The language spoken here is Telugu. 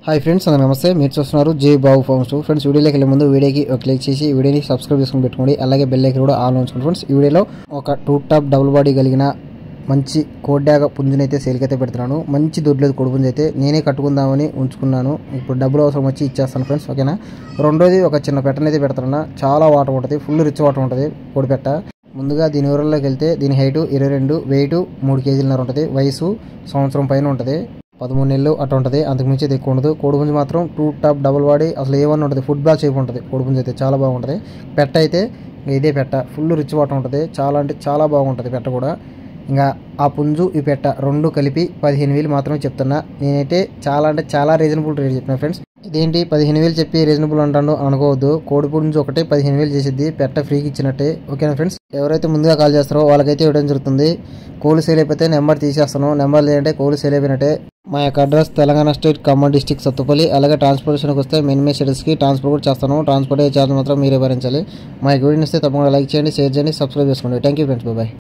హాయ్ ఫ్రెండ్స్, నమస్తే. మీరు చూస్తున్నారు జే బాబు ఫార్మ్స్. ఫ్రెండ్స్, వీడియోలోకి వెళ్ళే ముందు వీడియోకి ఒక క్లిక్ చేసి వీడియోని సబ్స్క్రైబ్ చేసుకుని పెట్టుకోండి. అలాగే బెల్ ఐకాన్ కూడా ఆన్ ఉంచుకోండి. ఫ్రెండ్స్, ఈ వీడియోలో ఒక 2 టాప్ డబుల్ బాడీ కలిగిన మంచి కోడ్యాగ పుంజునైతే సేల్కైతే పెడుతున్నాను. మంచి దొడ్లేదు కొడుపుంజు అయితే నేనే కట్టుకుందామని ఉంచుకున్నాను. ఇప్పుడు డబ్బులు అవసరం వచ్చి ఇచ్చేస్తాను ఫ్రెండ్స్, ఓకేనా. రెండోది ఒక చిన్న పెట్టనైతే పెడుతున్నా. చాలా వాటర్ ఉంటుంది, ఫుల్ రిచ్ వాటర్ ఉంటుంది కోడి పెట్ట. ముందుగా దీని వివరాల్లోకి వెళ్తే దీని హైటు 22, వెయిట్ 3 కేజీలన్నర ఉంటుంది. వయసు సంవత్సరం పైన ఉంటుంది, 13 నెలలు అట్లా ఉంటుంది. అంతకుమించి అయితే ఎక్కువ ఉండదు. కోడిపుంజు మాత్రం 2 టాప్ డబుల్ బాడీ అసలు ఏమన్నా ఉంటుంది. ఫుట్బాల్ షేప్ ఉంటుంది కోడిపుంజు అయితే, చాలా బాగుంటుంది. పెట్ట అయితే ఇదే పెట్ట, ఫుల్ రిచ్ వాటర్ ఉంటుంది. చాలా అంటే చాలా బాగుంటుంది పెట్ట కూడా. ఇంకా ఆ పుంజు ఈ పెట్ట రెండు కలిపి 15,000 మాత్రమే చెప్తున్నా. నేనైతే చాలా అంటే చాలా రీజనబుల్ రేట్ చెప్పిన ఫ్రెండ్స్. ఇదేంటి 15,000 చెప్పి రీజనబుల్ అంటాను అనుకోవద్దు. కోడి పుంజు ఒకటే 15,000 చేసిద్ది, పెట్ట ఫ్రీకి ఇచ్చినట్టే, ఓకేనా ఫ్రెండ్స్. ఎవరైతే ముందుగా కాల్ చేస్తారో వాళ్ళకైతే ఇవ్వడం జరుగుతుంది. కోళ్ళు సేల్ అయిపోతే నెంబర్ తీసేస్తాను. నెంబర్ లేదంటే కోళ్ళు సేల్ అయిపోయినట్టే. మా యొక్క address Telangana state, Khammam district, Sathupalli. అలాగే ట్రాన్స్పోర్టేషన్కి వస్తే మెయిన్కి ట్రాన్స్పోర్ట్ కూడా చేస్తాను. ట్రాన్స్పోర్ట్ ఛార్జ్ మాత్రం మీరే భరించాలి. మా వీడియోని ఇస్తే తప్పకుండా లైక్ చేయండి, షేర్ చేయండి, సబ్స్క్రైబ్ చేసుకోండి. Thank you friends, bye.